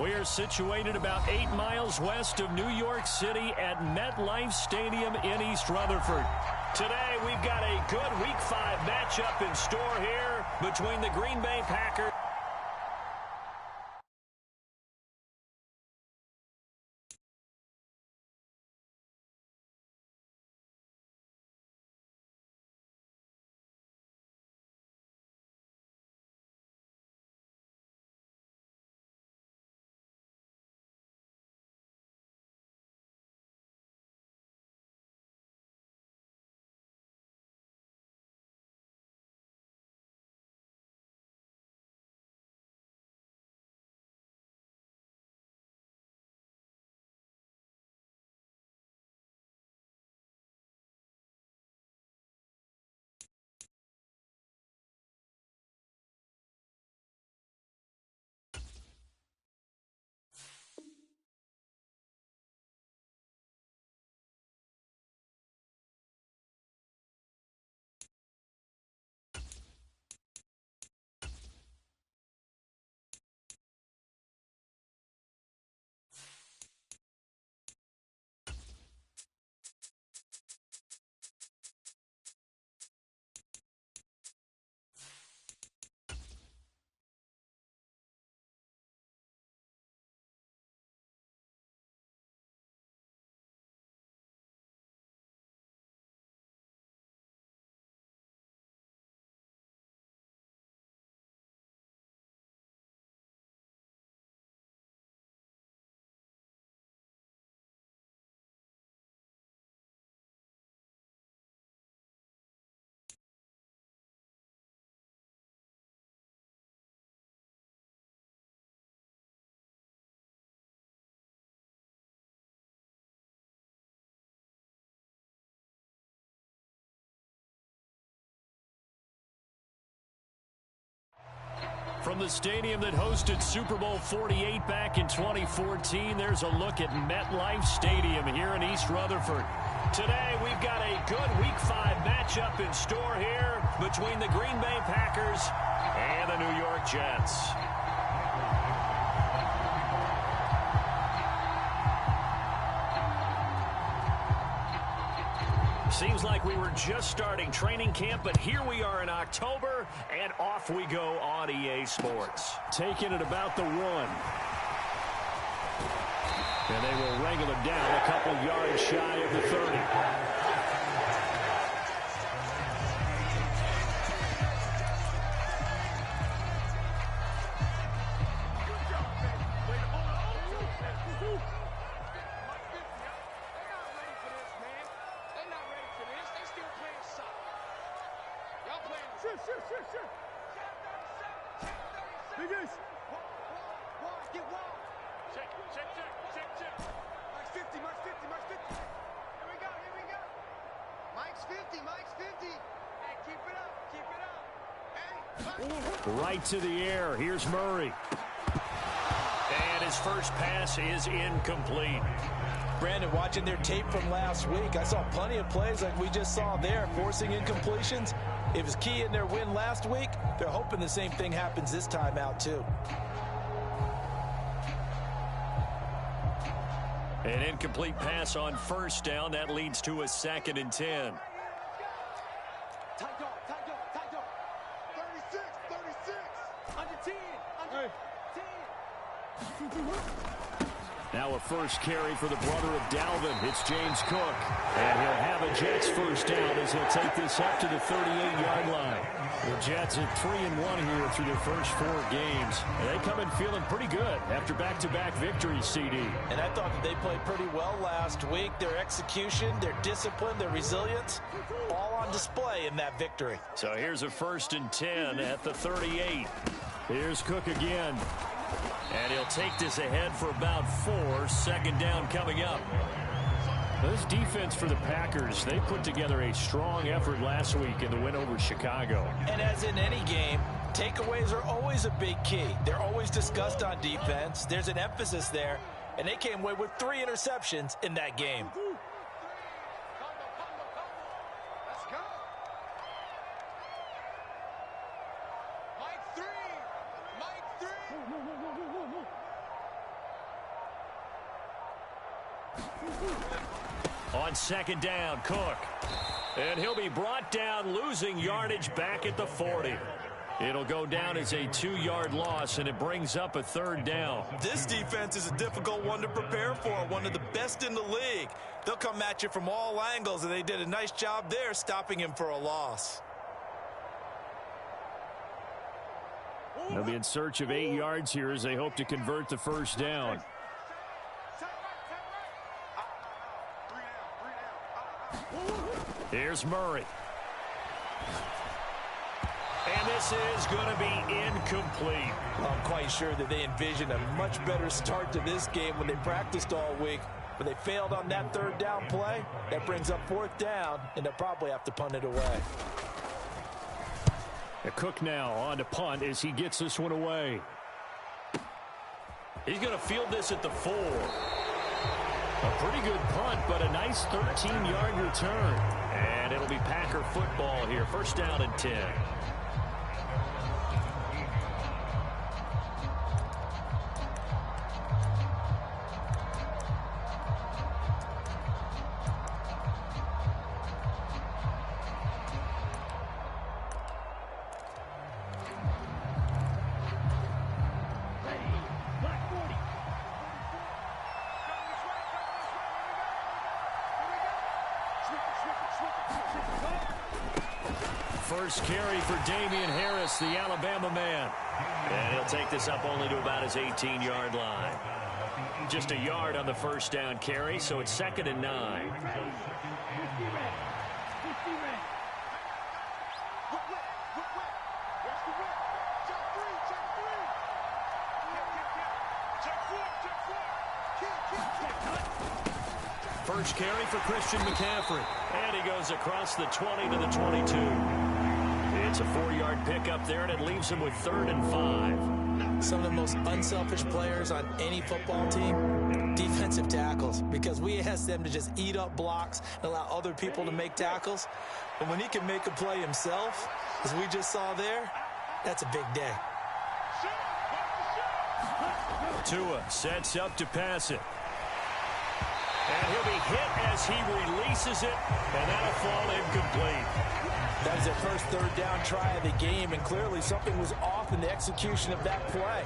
We are situated about 8 miles west of New York City at MetLife Stadium in East Rutherford. Today, we've got a good Week 5 matchup in store here between the Green Bay Packers. From the stadium that hosted Super Bowl 48 back in 2014, there's a look at MetLife Stadium here in East Rutherford. Today, we've got a good Week 5 matchup in store here between the Green Bay Packers and the New York Jets. Seems like we were just starting training camp, but here we are in October, and off we go on EA Sports. Taking it about the 1. And they will wrangle it down a couple yards shy of the 30. Right to the air. Here's Murray. And his first pass is incomplete. Brandon, watching their tape from last week, I saw plenty of plays like we just saw there, forcing incompletions. It was key in their win last week. They're hoping the same thing happens this time out, too. An incomplete pass on first down. That leads to a 2nd and 10. Now a first carry for the brother of Dalvin. It's James Cook. And he'll have a Jets first down as he'll take this up to the 38-yard line. The Jets are 3-1 here through their first 4 games. And they come in feeling pretty good after back-to-back victories, CD. And I thought that they played pretty well last week. Their execution, their discipline, their resilience, all on display in that victory. So here's a 1st and 10 at the 38. Here's Cook again. And he'll take this ahead for about 4. 2nd down coming up. This defense for the Packers, they put together a strong effort last week in the win over Chicago. And as in any game, takeaways are always a big key. They're always discussed on defense. There's an emphasis there. And they came away with 3 interceptions in that game. On second down, Cook. And he'll be brought down, losing yardage back at the 40. It'll go down as a 2-yard loss, and it brings up a third down. This defense is a difficult one to prepare for, one of the best in the league. They'll come at you from all angles, and they did a nice job there stopping him for a loss. They'll be in search of 8 yards here as they hope to convert the first down. Here's Murray. And this is going to be incomplete. I'm quite sure that they envisioned a much better start to this game when they practiced all week. But they failed on that third down play. That brings up fourth down, and they'll probably have to punt it away. Cook now on to punt as he gets this one away. He's going to field this at the 4. A pretty good punt, but a nice 13-yard return. And it'll be Packer football here. First down and 10. First carry for Damian Harris, the Alabama man. And he'll take this up only to about his 18-yard line. Just a yard on the first down carry, so it's 2nd and 9. First carry for Christian McCaffrey. And he goes across the 20 to the 22. It's a 4-yard pickup there, and it leaves him with 3rd and 5. Some of the most unselfish players on any football team, defensive tackles, because we ask them to just eat up blocks and allow other people to make tackles. But when he can make a play himself, as we just saw there, that's a big day. Tua sets up to pass it. And he'll be hit as he releases it, and that'll fall incomplete. That is their first third down try of the game, and clearly something was off in the execution of that play.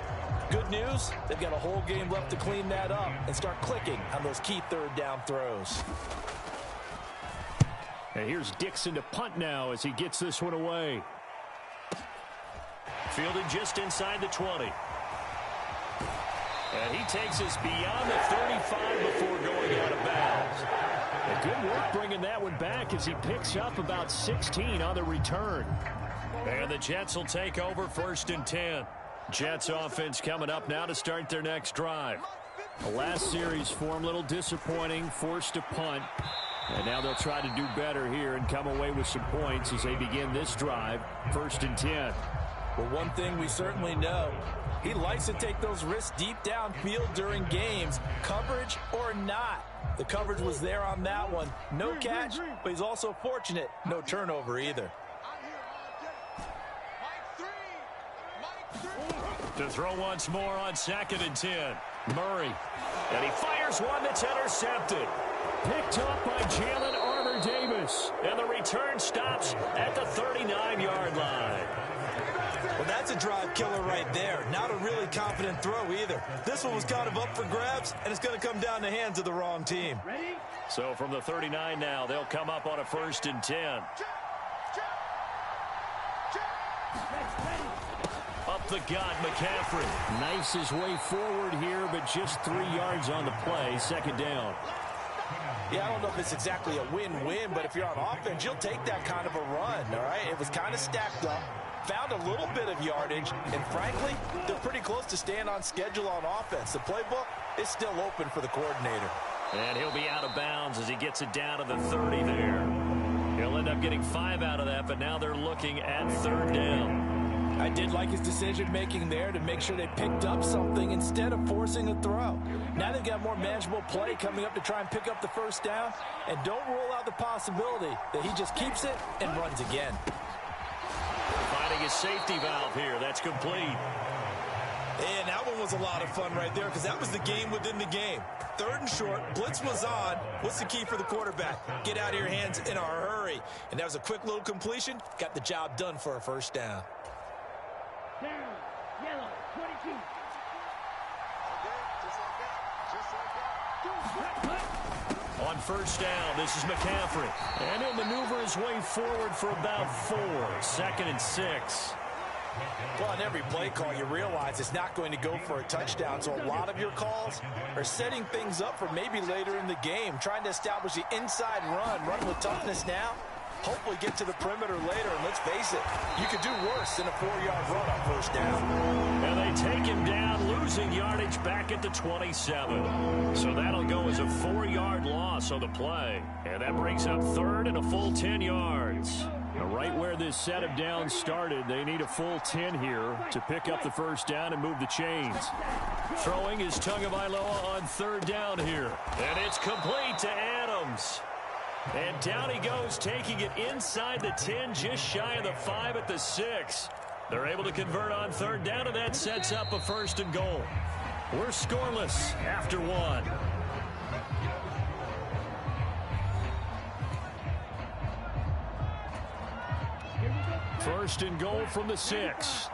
Good news, they've got a whole game left to clean that up and start clicking on those key third down throws. And here's Dixon to punt now as he gets this one away. Fielded just inside the 20. And he takes us beyond the 35 before going out of bounds. A good work bringing that one back as he picks up about 16 on the return. And the Jets will take over 1st and 10. Jets offense coming up now to start their next drive. The last series for them, a little disappointing, forced to punt. And now they'll try to do better here and come away with some points as they begin this drive, 1st and 10. Well, one thing we certainly know, he likes to take those risks deep downfield during games, coverage or not. The coverage was there on that one. No catch, but he's also fortunate. No turnover either. To throw once more on 2nd and 10. Murray. And he fires one that's intercepted. Picked up by Jalen Armour-Davis. And the return stops at the 39-yard line. Well, that's a drive killer right there. Not a really confident throw either. This one was kind of up for grabs, and it's going to come down the hands of the wrong team. So from the 39 now, they'll come up on a 1st and 10. Up the gut, McCaffrey. Knifes his way forward here, but just 3 yards on the play. 2nd down. Yeah, I don't know if it's exactly a win-win, but if you're on offense, you'll take that kind of a run, all right? It was kind of stacked up. Found a little bit of yardage, and frankly, they're pretty close to staying on schedule on offense. The playbook is still open for the coordinator. And he'll be out of bounds as he gets it down to the 30 there. He'll end up getting 5 out of that, but now they're looking at 3rd down. I did like his decision-making there to make sure they picked up something instead of forcing a throw. Now they've got more manageable play coming up to try and pick up the first down, and don't rule out the possibility that he just keeps it and runs again. Finding his safety valve here. That's complete. And that one was a lot of fun right there because that was the game within the game. 3rd and short, blitz was on. What's the key for the quarterback? Get out of your hands in a hurry. And that was a quick little completion. Got the job done for a first down. Down, yellow, 22. On first down, this is McCaffrey. And he'll maneuver his way forward for about 4. 2nd and 6. Well, on every play call, you realize it's not going to go for a touchdown. So a lot of your calls are setting things up for maybe later in the game, trying to establish the inside run with toughness now. Hopefully get to the perimeter later. And let's face it, you could do worse than a 4-yard run on first down. And they take him down, losing yardage back at the 27. So that'll go as a 4-yard loss on the play. And that brings up 3rd and a full 10 yards. Now, right where this set of downs started, they need a full 10 here to pick up the first down and move the chains. Throwing is Tagovailoa on 3rd down here. And it's complete to Adams. And down he goes, taking it inside the 10, just shy of the 5 at the 6. They're able to convert on 3rd down, and that sets up a 1st and goal. We're scoreless after 1. First and goal from the 6.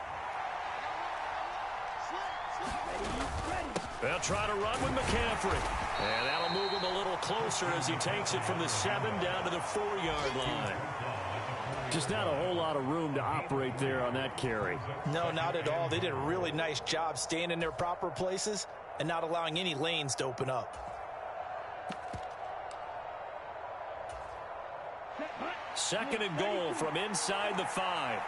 They'll try to run with McCaffrey. And that'll move him a little closer as he takes it from the 7 down to the 4-yard line. Just not a whole lot of room to operate there on that carry. No, not at all. They did a really nice job staying in their proper places and not allowing any lanes to open up. Second and goal from inside the 5.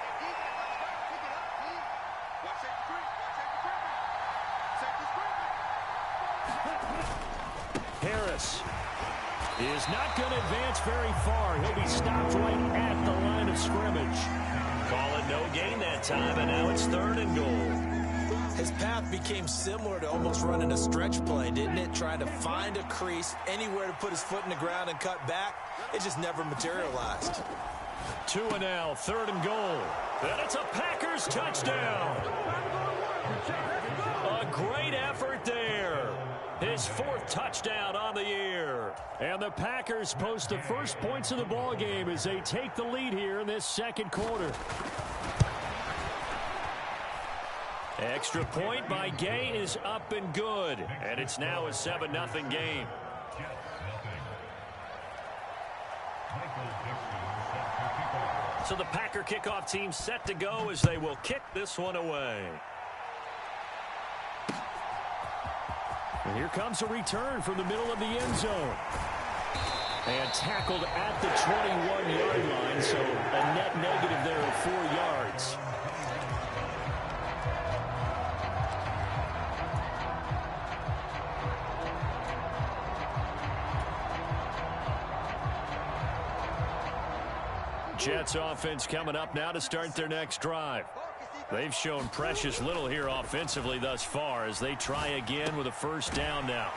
Harris is not going to advance very far. He'll be stopped right at the line of scrimmage. Call it no gain that time, and now it's 3rd and goal. His path became similar to almost running a stretch play, didn't it? Trying to find a crease, anywhere to put his foot in the ground and cut back. It just never materialized. 2 and now, 3rd and goal. And it's a Packers touchdown. A great effort there. His 4th touchdown on the year. And the Packers post the first points of the ball game as they take the lead here in this 2nd quarter. Extra point by Gay is up and good. And it's now a 7-0 game. So the Packer kickoff team set to go as they will kick this one away. And here comes a return from the middle of the end zone. And tackled at the 21-yard line, so a net negative there of 4 yards. Jets offense coming up now to start their next drive. They've shown precious little here offensively thus far as they try again with a first down now.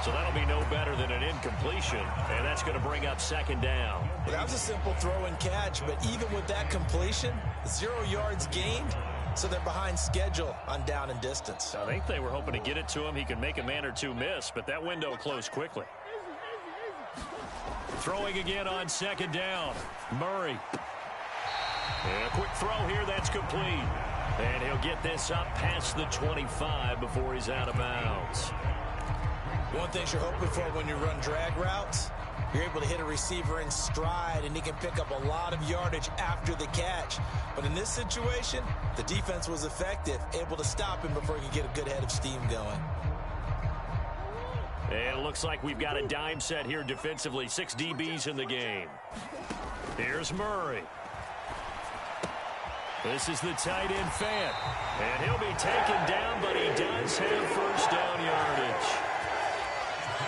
So that'll be no better than an incompletion, and that's going to bring up 2nd down. Well, that was a simple throw and catch, but even with that completion, 0 yards gained, so they're behind schedule on down and distance. I think they were hoping to get it to him. He can make a man or two miss, but that window closed quickly. Throwing again on 2nd down. Murray. And a quick throw here, that's complete. And he'll get this up past the 25 before he's out of bounds. One thing you're hoping for when you run drag routes, you're able to hit a receiver in stride, and he can pick up a lot of yardage after the catch. But in this situation, the defense was effective, able to stop him before he could get a good head of steam going. And it looks like we've got a dime set here defensively. 6 DBs in the game. Here's Murray. This is the tight end Fant. And he'll be taken down, but he does have first down yardage.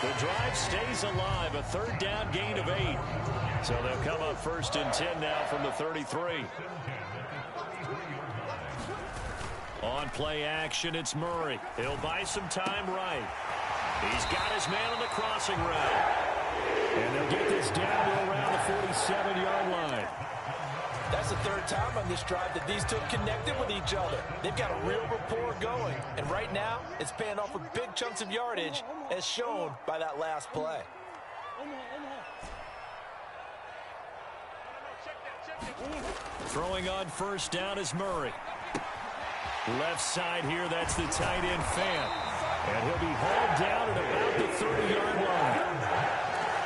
The drive stays alive. A 3rd down gain of 8. So they'll come up 1st and 10 now from the 33. On play action, it's Murray. He'll buy some time right. He's got his man on the crossing route. And they'll get this down to around the 47-yard line. That's the third time on this drive that these two have connected with each other. They've got a real rapport going, and right now it's paying off with big chunks of yardage, as shown by that last play. Throwing on first down is Murray. Left side here, that's the tight end Fan. And he'll be hauled down at about the 30-yard line.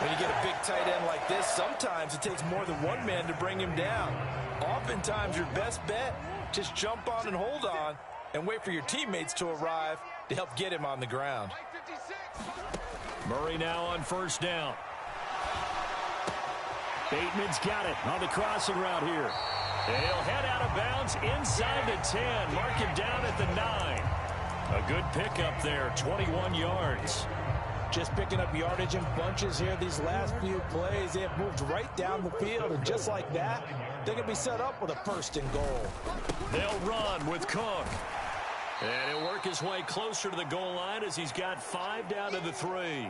When you get a big tight end like this, sometimes it takes more than one man to bring him down. Oftentimes, your best bet, just jump on and hold on and wait for your teammates to arrive to help get him on the ground. Murray now on first down. Bateman's got it on the crossing route here. And he'll head out of bounds inside the 10. Mark him down at the 9. A good pickup there, 21 yards. Just picking up yardage in bunches here these last few plays. They have moved right down the field, and just like that, they're going to be set up with a first and goal. They'll run with Cook. And he'll work his way closer to the goal line as he's got 5 down to the 3.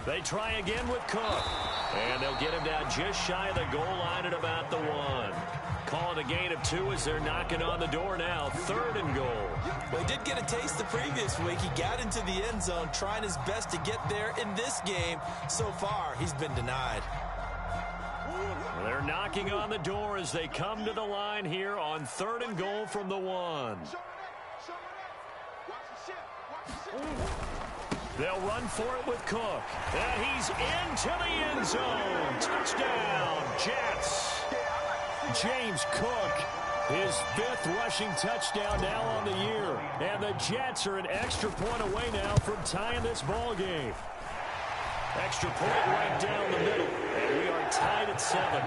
They try again with Cook. And they'll get him down just shy of the goal line at about the 1. Calling a gain of 2 as they're knocking on the door now. 3rd and goal. Well, he did get a taste the previous week. He got into the end zone, trying his best to get there in this game. So far, he's been denied. They're knocking on the door as they come to the line here on 3rd and goal from the 1. They'll run for it with Cook. And he's into the end zone. Touchdown, Jets. James Cook, his 5th rushing touchdown now on the year. And the Jets are an extra point away now from tying this ball game. Extra point right down the middle. And we are tied at 7.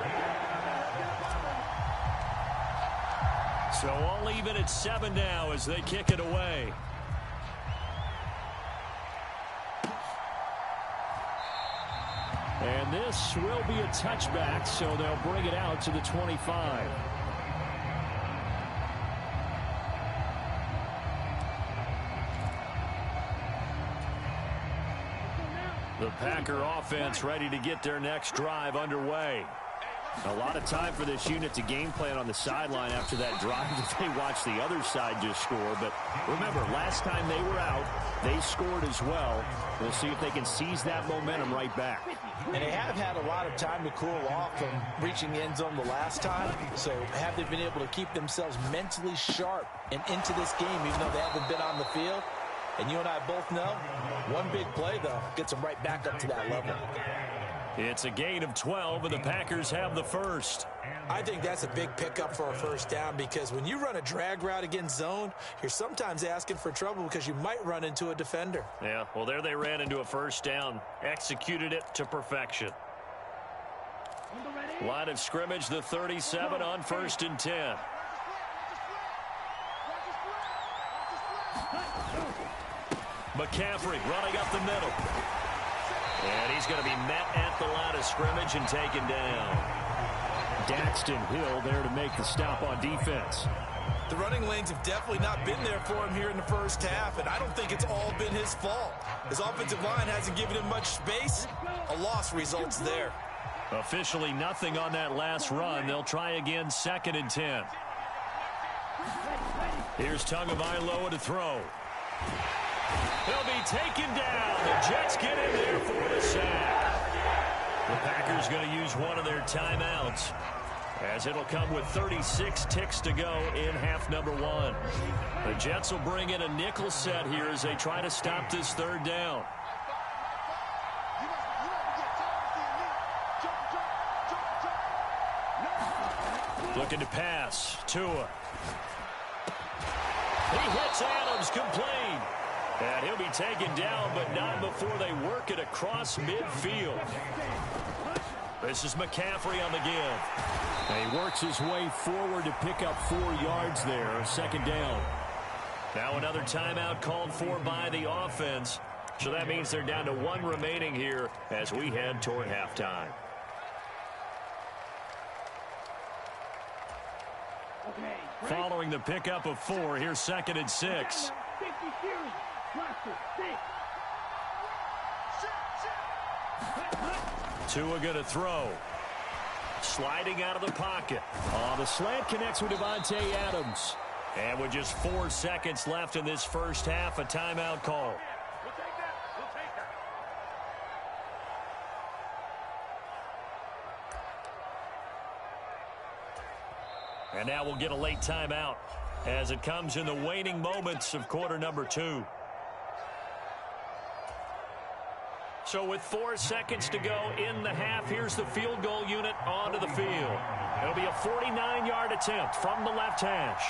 So all even at 7 now as they kick it away. And this will be a touchback, so they'll bring it out to the 25. The Packer offense ready to get their next drive underway. A lot of time for this unit to game plan on the sideline after that drive that they watched the other side just score. But remember, last time they were out, they scored as well. We'll see if they can seize that momentum right back. And they have had a lot of time to cool off from reaching the end zone the last time. So have they been able to keep themselves mentally sharp and into this game, even though they haven't been on the field? And you and I both know, one big play, though, gets them right back up to that level. It's a gain of 12, and the Packers have the first. I think that's a big pickup for a first down, because when you run a drag route against zone, you're sometimes asking for trouble because you might run into a defender. Yeah, well, there they ran into a first down, executed it to perfection. Line of scrimmage, the 37 on 1st and 10. McCaffrey running up the middle. And he's going to be met at the line of scrimmage and taken down. Daxton Hill there to make the stop on defense. The running lanes have definitely not been there for him here in the first half, and I don't think it's all been his fault. His offensive line hasn't given him much space. A loss results there. Officially nothing on that last run. They'll try again, 2nd and 10. Here's Tagovailoa to throw. He'll be taken down. The Jets get in there for the sack. The Packers going to use one of their timeouts, as it'll come with 36 ticks to go in half number 1. The Jets will bring in a nickel set here as they try to stop this 3rd down. Looking to pass. Tua. He hits Adams, complete. And he'll be taken down, but not before they work it across midfield. This is McCaffrey on the give. And he works his way forward to pick up 4 yards there, 2nd down. Now another timeout called for by the offense. So that means they're down to 1 remaining here as we head toward halftime. Following the pickup of 4, here's 2nd and 6. Tua going to throw. Sliding out of the pocket. The slant connects with Devontae Adams. And with just 4 seconds left in this first half, a timeout call. And now we'll get a late timeout as it comes in the waning moments of quarter number 2. So with 4 seconds to go in the half, here's the field goal unit onto the field. It'll be a 49-yard attempt from the left hash.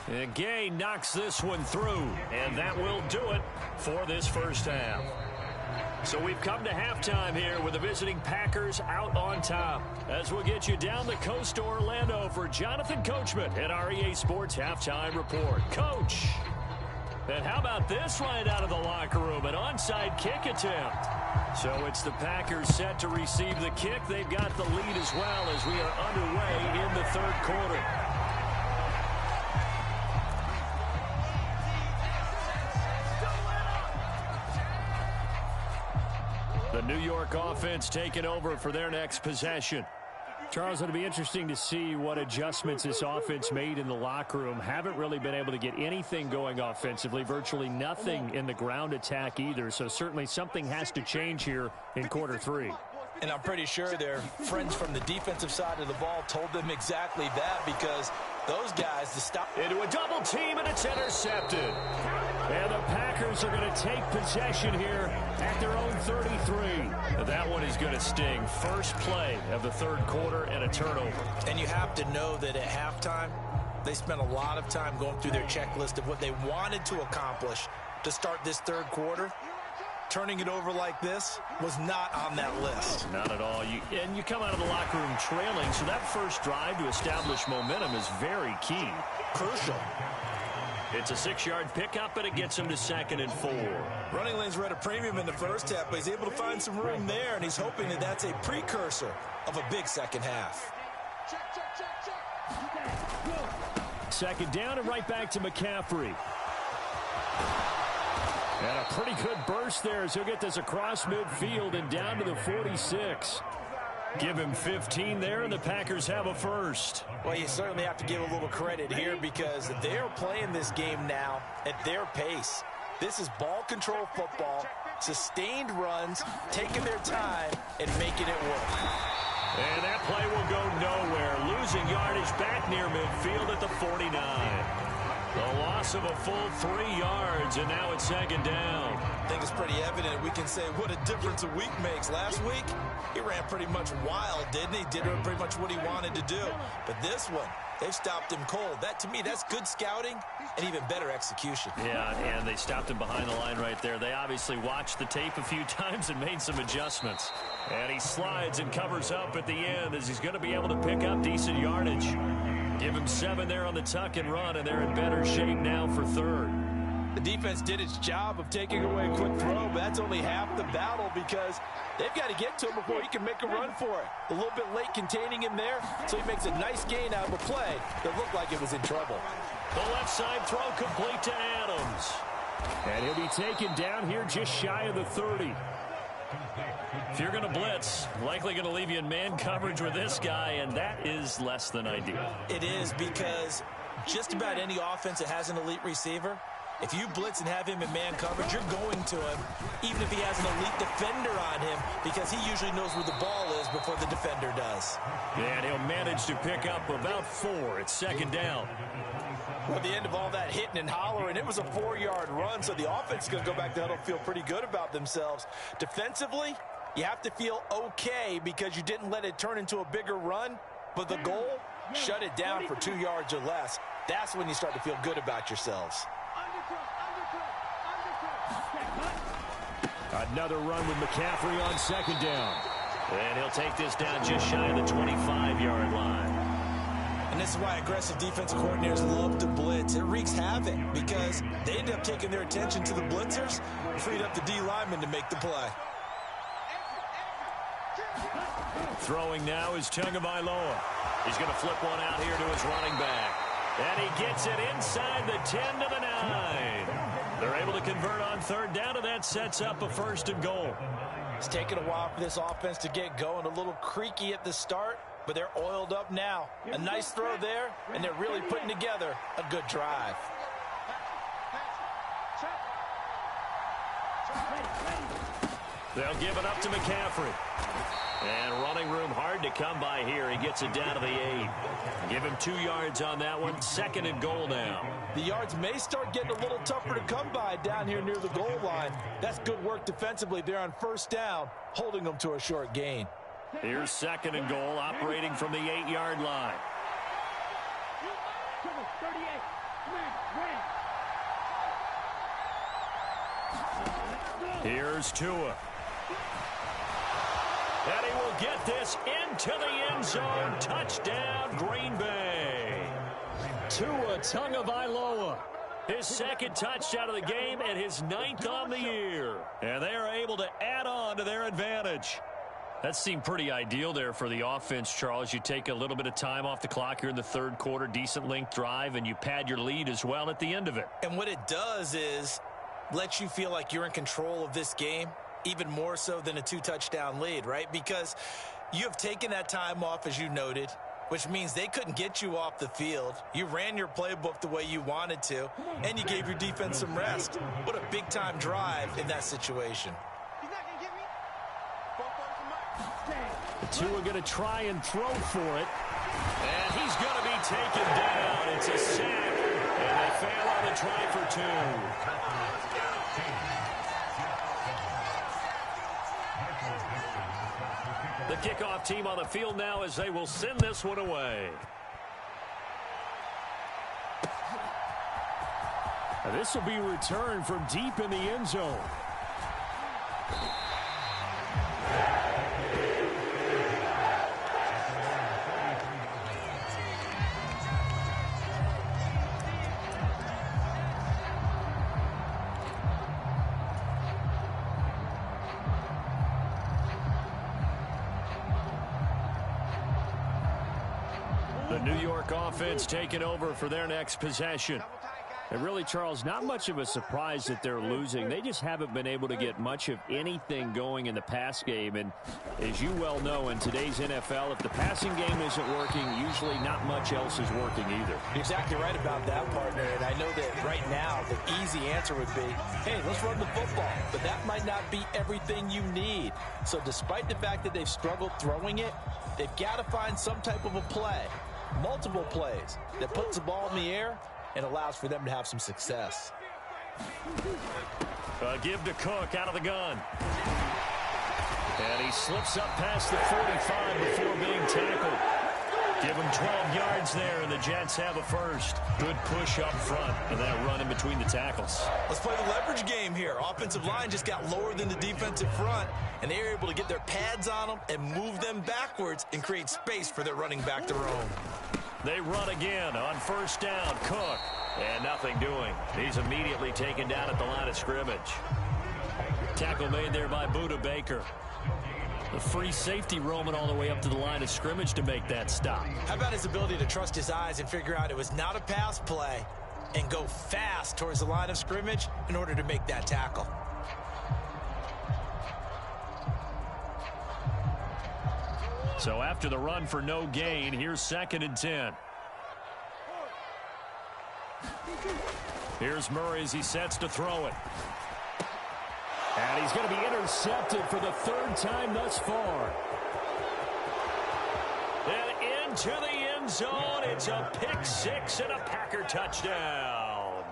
And Gay knocks this one through, and that will do it for this first half. So we've come to halftime here with the visiting Packers out on top. As we'll get you down the coast to Orlando for Jonathan Coachman at our EA Sports Halftime Report. Coach, and how about this right out of the locker room, an onside kick attempt. So it's the Packers set to receive the kick. They've got the lead as well as we are underway in the third quarter. The New York offense taking over for their next possession. Charles, it'll be interesting to see what adjustments this offense made in the locker room. Haven't really been able to get anything going offensively, virtually nothing in the ground attack either. So certainly something has to change here in quarter 3. And I'm pretty sure their friends from the defensive side of the ball told them exactly that, because those guys to stop into a double team, and it's intercepted. And the Packers are going to take possession here at their own 33. That one is going to sting. First play of the third quarter and a turnover. And you have to know that at halftime, they spent a lot of time going through their checklist of what they wanted to accomplish to start this third quarter. Turning it over like this was not on that list. Not at all. And you come out of the locker room trailing, so that first drive to establish momentum is very key. Crucial. It's a 6-yard pickup, and it gets him to 2nd and 4. Running lanes were at a premium in the first half, but he's able to find some room there, and he's hoping that that's a precursor of a big second half. Second down and right back to McCaffrey. And a pretty good burst there as he'll get this across midfield and down to the 46. Give him 15 there, and the Packers have a first. Well, you certainly have to give a little credit here because they're playing this game now at their pace. This is ball control football, sustained runs, taking their time, and making it work. And that play will go nowhere. Losing yardage back near midfield at the 49. The loss of a full 3 yards, and now it's 2nd down. I think it's pretty evident. We can say what a difference a week makes. Last week, he ran pretty much wild, didn't he? Did pretty much what he wanted to do. But this one, they've stopped him cold. That, to me, that's good scouting and even better execution. Yeah, and they stopped him behind the line right there. They obviously watched the tape a few times and made some adjustments. And he slides and covers up at the end as he's going to be able to pick up decent yardage. Give him 7 there on the tuck and run, and they're in better shape now for third. The defense did its job of taking away a quick throw, but that's only half the battle because they've got to get to him before he can make a run for it. A little bit late containing him there, so he makes a nice gain out of a play that looked like it was in trouble. The left side throw complete to Adams. And he'll be taken down here just shy of the 30. If you're going to blitz, likely going to leave you in man coverage with this guy, and that is less than ideal. It is, because just about any offense that has an elite receiver, if you blitz and have him in man coverage, you're going to him, even if he has an elite defender on him, because he usually knows where the ball is before the defender does. And he'll manage to pick up about 4. It's 2nd down. Well, at the end of all that hitting and hollering, it was a 4-yard run, so the offense is going to go back to huddle and feel pretty good about themselves. Defensively, you have to feel okay because you didn't let it turn into a bigger run, but the goal, shut it down for 2 yards or less. That's when you start to feel good about yourselves. Another run with McCaffrey on 2nd down. And he'll take this down just shy of the 25-yard line. And And this is why aggressive defensive coordinators love to blitz. It wreaks havoc because they end up taking their attention to the blitzers, freed up the D lineman to make the play. Throwing now is Tagovailoa. He's going to flip one out here to his running back. And he gets it inside the 10 to the 9. They're able to convert on third down, and that sets up a 1st and goal. It's taken a while for this offense to get going. A little creaky at the start, but they're oiled up now. A nice throw there, and they're really putting together a good drive. They'll give it up to McCaffrey. And running room hard to come by here. He gets it down to the 8. Give him 2 yards on that one. 2nd and goal now. The yards may start getting a little tougher to come by down here near the goal line. That's good work defensively there on 1st down, holding them to a short gain. Here's 2nd and goal, operating from the 8-yard line. Here's Tua. And he will get this into the end zone. Touchdown, Green Bay. Tua Tagovailoa. His 2nd touchdown of the game and his 9th on the year. And they are able to add on to their advantage. That seemed pretty ideal there for the offense, Charles. You take a little bit of time off the clock here in the 3rd quarter, decent length drive, and you pad your lead as well at the end of it. And what it does is let you feel like you're in control of this game, even more so than a 2-touchdown lead, right? Because you have taken that time off, as you noted, which means they couldn't get you off the field. You ran your playbook the way you wanted to, and you gave your defense some rest. What a big-time drive in that situation. Tua going to try and throw for it. And he's going to be taken down. It's a sack, and they fail on the try for 2. The kickoff team on the field now as they will send this one away. Now this will be returned from deep in the end zone. The New York offense taking over for their next possession. And really, Charles, not much of a surprise that they're losing. They just haven't been able to get much of anything going in the pass game. And as you well know, in today's NFL, if the passing game isn't working, usually not much else is working either. You're exactly right about that, partner. And I know that right now the easy answer would be, hey, let's run the football. But that might not be everything you need. So despite the fact that they've struggled throwing it, they've got to find some type of a play, multiple plays, that puts the ball in the air and allows for them to have some success. Give to Cook out of the gun. And he slips up past the 45 before being tackled. Give him 12 yards there, and the Jets have a first. Good push up front, and that run in between the tackles. Let's play the leverage game here. Offensive line just got lower than the defensive front, and they were able to get their pads on them and move them backwards and create space for their running back to roam. They run again on 1st down. Cook. And nothing doing. He's immediately taken down at the line of scrimmage. Tackle made there by Budda Baker. The free safety roaming all the way up to the line of scrimmage to make that stop. How about his ability to trust his eyes and figure out it was not a pass play and go fast towards the line of scrimmage in order to make that tackle? So after the run for no gain, here's 2nd and 10. Here's Murray as he sets to throw it. And he's going to be intercepted for the 3rd time thus far. And into the end zone, it's a pick 6 and a Packer touchdown.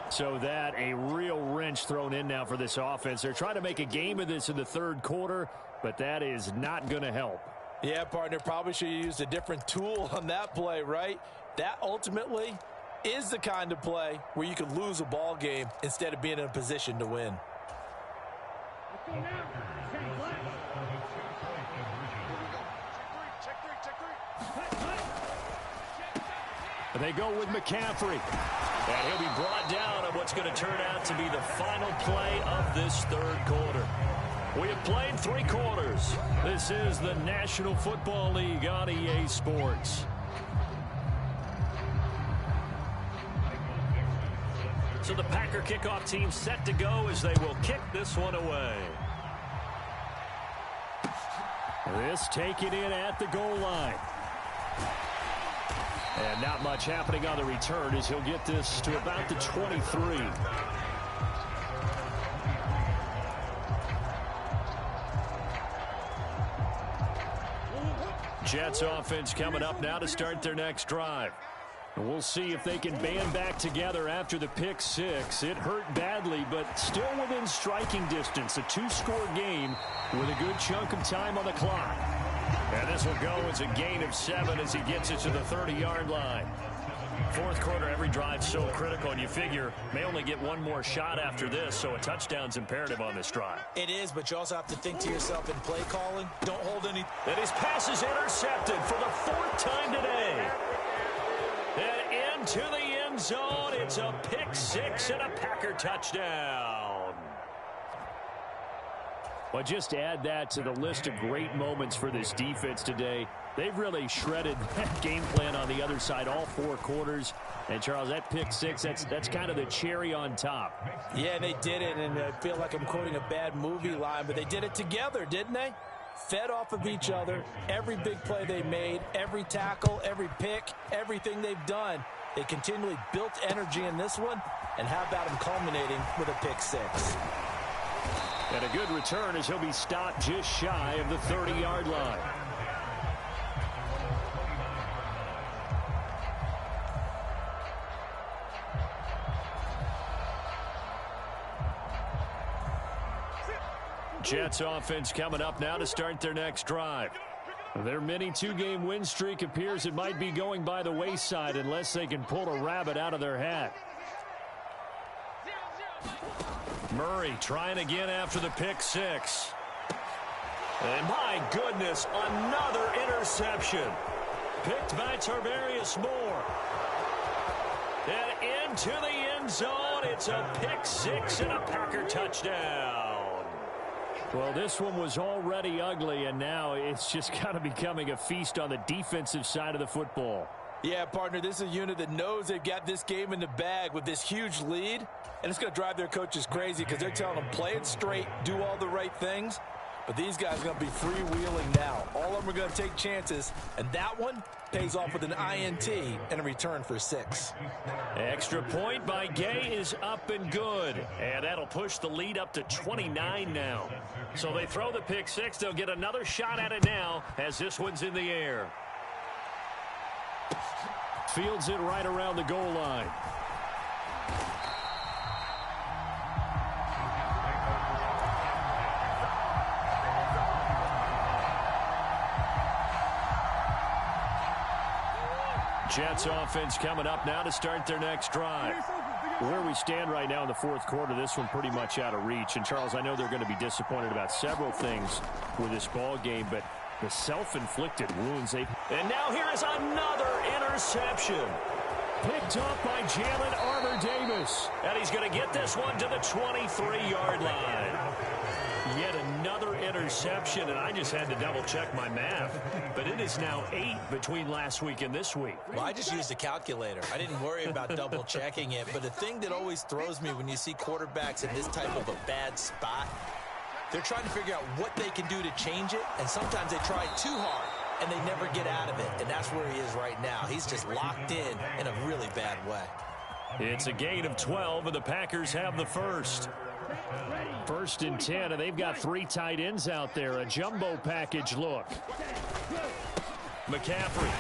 So that a real wrench thrown in now for this offense. They're trying to make a game of this in the 3rd quarter, but that is not going to help. Yeah, partner, probably should have used a different tool on that play, right? That ultimately is the kind of play where you could lose a ball game instead of being in a position to win. They go with McCaffrey. And he'll be brought down on what's going to turn out to be the final play of this third quarter. We have played 3 quarters. This is the National Football League on EA Sports. So the Packer kickoff team set to go as they will kick this one away. This taken in at the goal line. And not much happening on the return as he'll get this to about the 23. Jets offense coming up now to start their next drive. And we'll see if they can band back together after the pick 6. It hurt badly, but still within striking distance. A 2-score game with a good chunk of time on the clock. And this will go as a gain of 7 as he gets it to the 30-yard line. Fourth quarter, every drive so critical, and you figure may only get one more shot after this, so a touchdown's imperative on this drive. It is, but you also have to think to yourself in play calling, don't hold any. And his pass is intercepted for the 4th time today. And into the end zone, it's a pick 6 and a Packer touchdown. Well, just add that to the list of great moments for this defense today. They've really shredded that game plan on the other side all 4 quarters. And, Charles, that pick 6, that's kind of the cherry on top. Yeah, they did it, and I feel like I'm quoting a bad movie line, but they did it together, didn't they? Fed off of each other, every big play they made, every tackle, every pick, everything they've done. They continually built energy in this one, and how about them culminating with a pick 6? And a good return as he'll be stopped just shy of the 30-yard line. Jets offense coming up now to start their next drive. Their mini 2-game win streak appears it might be going by the wayside unless they can pull a rabbit out of their hat. Murray trying again after the pick 6. And my goodness, another interception. Picked by Tarvarius Moore. And into the end zone, it's a pick 6 and a Packer touchdown. Well, this one was already ugly, and now it's just kind of becoming a feast on the defensive side of the football. Yeah, partner, this is a unit that knows they've got this game in the bag with this huge lead, and it's going to drive their coaches crazy because they're telling them play it straight, do all the right things. But these guys are going to be freewheeling now. All of them are going to take chances, and that one pays off with an INT and a return for 6. Extra point by Gay is up and good. And that'll push the lead up to 29 now. So they throw the pick 6. They'll get another shot at it now as this one's in the air. Fields it right around the goal line. Jets offense coming up now to start their next drive. Where we stand right now in the fourth quarter, this one pretty much out of reach. And, Charles, I know they're going to be disappointed about several things with this ball game, but the self-inflicted wounds. And now here is another interception. Picked up by Jalen Armour-Davis. And he's going to get this one to the 23-yard line. Yet another interception, and I just had to double-check my math. But it is now 8 between last week and this week. Well, I just used a calculator. I didn't worry about double-checking it. But the thing that always throws me when you see quarterbacks in this type of a bad spot, they're trying to figure out what they can do to change it, and sometimes they try too hard, and they never get out of it. And that's where he is right now. He's just locked in a really bad way. It's a gain of 12, and the Packers have the first. 1st and 10, and they've got 3 tight ends out there. A jumbo package look. McCaffrey.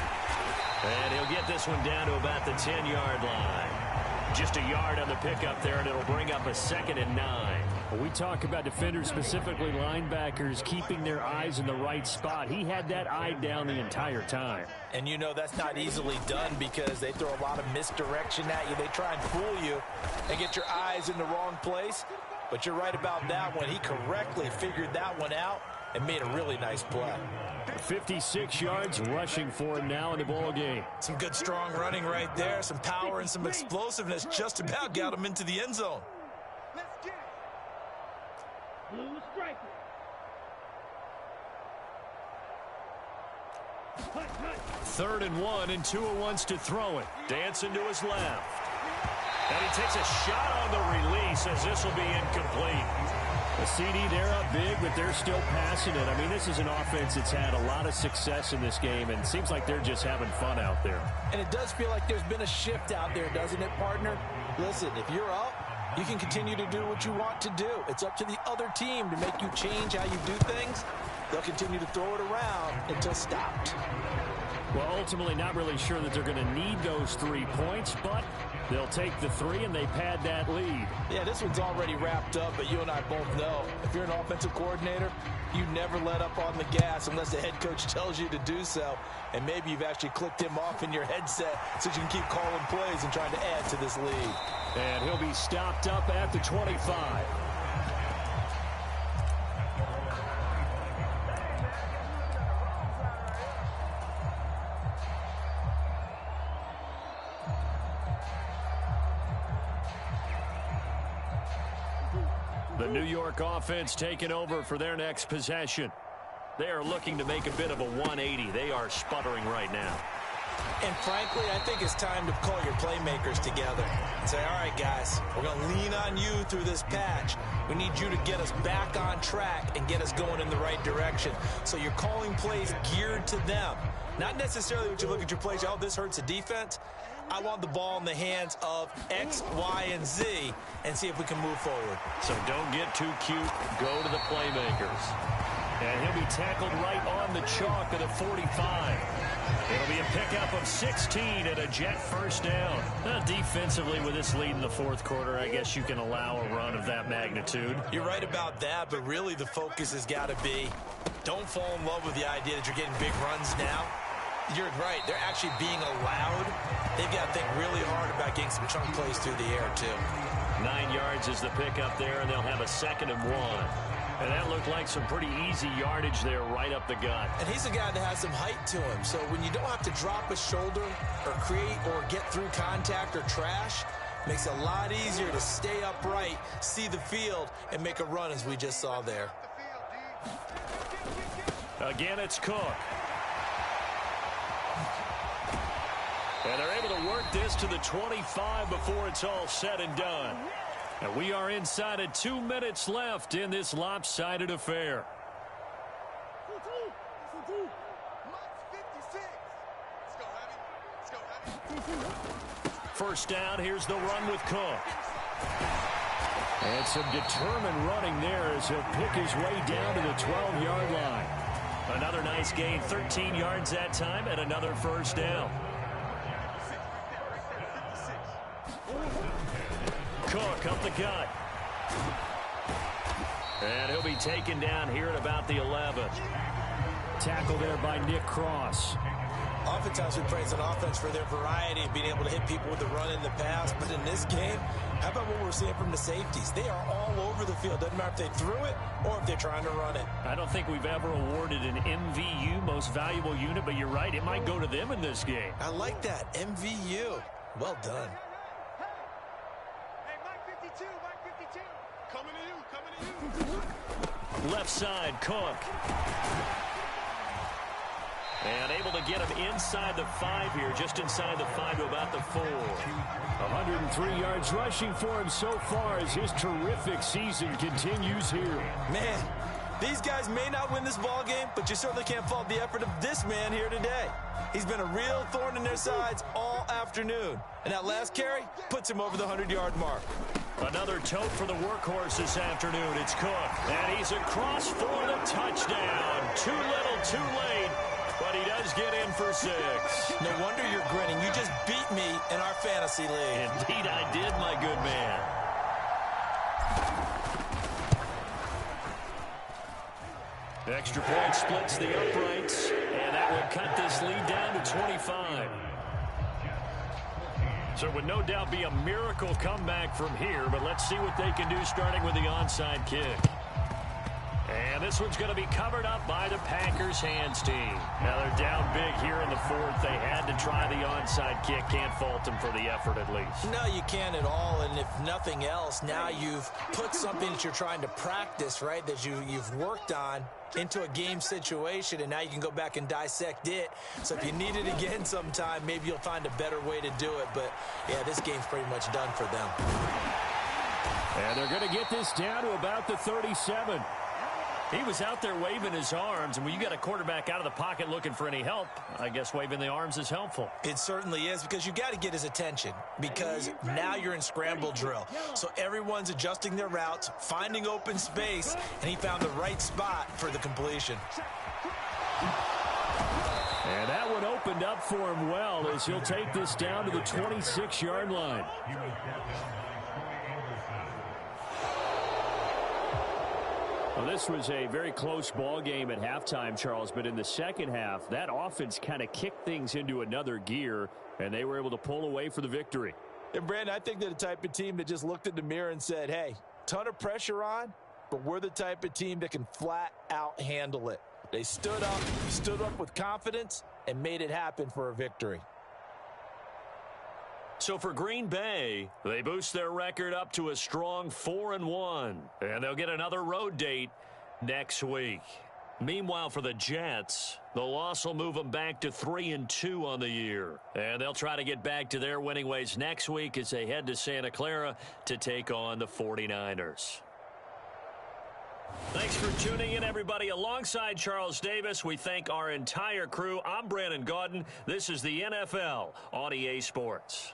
And he'll get this one down to about the 10-yard line. Just a yard on the pickup there, and it'll bring up a 2nd and 9. We talk about defenders, specifically linebackers, keeping their eyes in the right spot. He had that eye down the entire time. And you know that's not easily done because they throw a lot of misdirection at you. They try and fool you and get your eyes in the wrong place. But you're right about that one. He correctly figured that one out and made a really nice play. 56 yards rushing for him now in the ball game. Some good, strong running right there. Some power and some explosiveness just about got him into the end zone. Let's get it. Blue striker. Third and 1, and Tua wants to throw it. Dancing to his left. And he takes a shot on the release as this will be incomplete. The CD, they're up big, but they're still passing it. I mean, this is an offense that's had a lot of success in this game, and it seems like they're just having fun out there. And it does feel like there's been a shift out there, doesn't it, partner? Listen, if you're up, you can continue to do what you want to do. It's up to the other team to make you change how you do things. They'll continue to throw it around until stopped. Well, ultimately, not really sure that they're going to need those 3 points, but they'll take the 3 and they pad that lead. Yeah, this one's already wrapped up, but you and I both know if you're an offensive coordinator, you never let up on the gas unless the head coach tells you to do so. And maybe you've actually clicked him off in your headset so you can keep calling plays and trying to add to this lead. And he'll be stopped up at the 25. The New York offense taking over for their next possession. They are looking to make a bit of a 180. They are sputtering right now. And frankly, I think it's time to call your playmakers together and say, all right, guys, we're going to lean on you through this patch. We need you to get us back on track and get us going in the right direction. So you're calling plays geared to them. Not necessarily when you look at your plays, oh, this hurts the defense. I want the ball in the hands of X, Y, and Z and see if we can move forward. So don't get too cute. Go to the playmakers. And he'll be tackled right on the chalk at a 45. It'll be a pickup of 16 and a Jet first down. Defensively, with this lead in the fourth quarter, I guess you can allow a run of that magnitude. You're right about that, but really the focus has got to be don't fall in love with the idea that you're getting big runs now. You're right. They're actually being allowed. They've got to think really hard about getting some chunk plays through the air, too. 9 yards is the pickup there, and they'll have a 2nd and 1. And that looked like some pretty easy yardage there right up the gut. And he's a guy that has some height to him. So when you don't have to drop a shoulder or create or get through contact or trash, makes it a lot easier to stay upright, see the field, and make a run as we just saw there. Again, it's Cook. And they're able to work this to the 25 before it's all said and done. And we are inside of 2 minutes left in this lopsided affair. First down, here's the run with Cook. And some determined running there as he'll pick his way down to the 12-yard line. Another nice gain, 13 yards that time, and another first down. Cook up the gut. And he'll be taken down here at about the 11. Tackle there by Nick Cross. Oftentimes we praise an offense for their variety of being able to hit people with the run in the pass. But in this game, how about what we're seeing from the safeties? They are all over the field. Doesn't matter if they threw it or if they're trying to run it. I don't think we've ever awarded an MVU, most valuable unit, but you're right. It might go to them in this game. I like that. MVU. Well done. Left side, Cook. And able to get him inside the 5 here, just inside the 5 to about the 4. 103 yards rushing for him so far as his terrific season continues here. Man, these guys may not win this ball game, but you certainly can't fault the effort of this man here today. He's been a real thorn in their sides all afternoon. And that last carry puts him over the 100-yard mark. Another tote for the workhorse this afternoon. It's Cook. And he's across for the touchdown. Too little, too late. But he does get in for 6. No wonder you're grinning. You just beat me in our fantasy league. Indeed I did, my good man. Extra point splits the uprights. And that will cut this lead down to 25. So it would no doubt be a miracle comeback from here, but let's see what they can do starting with the onside kick. And this one's going to be covered up by the Packers hands team. Now they're down big here in the fourth. They had to try the onside kick. Can't fault them for the effort at least. No, you can't at all. And if nothing else, now you've put something that you're trying to practice, right, that you've worked on into a game situation, and now you can go back and dissect it. So if you need it again sometime, maybe you'll find a better way to do it. But, yeah, this game's pretty much done for them. And they're going to get this down to about the 37. He was out there waving his arms, and when you got a quarterback out of the pocket looking for any help, I guess waving the arms is helpful. It certainly is, because you got to get his attention, because now you're in scramble drill. So everyone's adjusting their routes, finding open space, and he found the right spot for the completion. And that one opened up for him well as he'll take this down to the 26-yard line. Well, this was a very close ball game at halftime, Charles, but in the second half, that offense kind of kicked things into another gear, and they were able to pull away for the victory. And, Brandon, I think they're the type of team that just looked in the mirror and said, hey, ton of pressure on, but we're the type of team that can flat out handle it. They stood up with confidence, and made it happen for a victory. So for Green Bay, they boost their record up to a strong 4-1, and they'll get another road date next week. Meanwhile, for the Jets, the loss will move them back to 3-2 on the year, and they'll try to get back to their winning ways next week as they head to Santa Clara to take on the 49ers. Thanks for tuning in, everybody. Alongside Charles Davis, we thank our entire crew. I'm Brandon Gaudin. This is the NFL on EA Sports.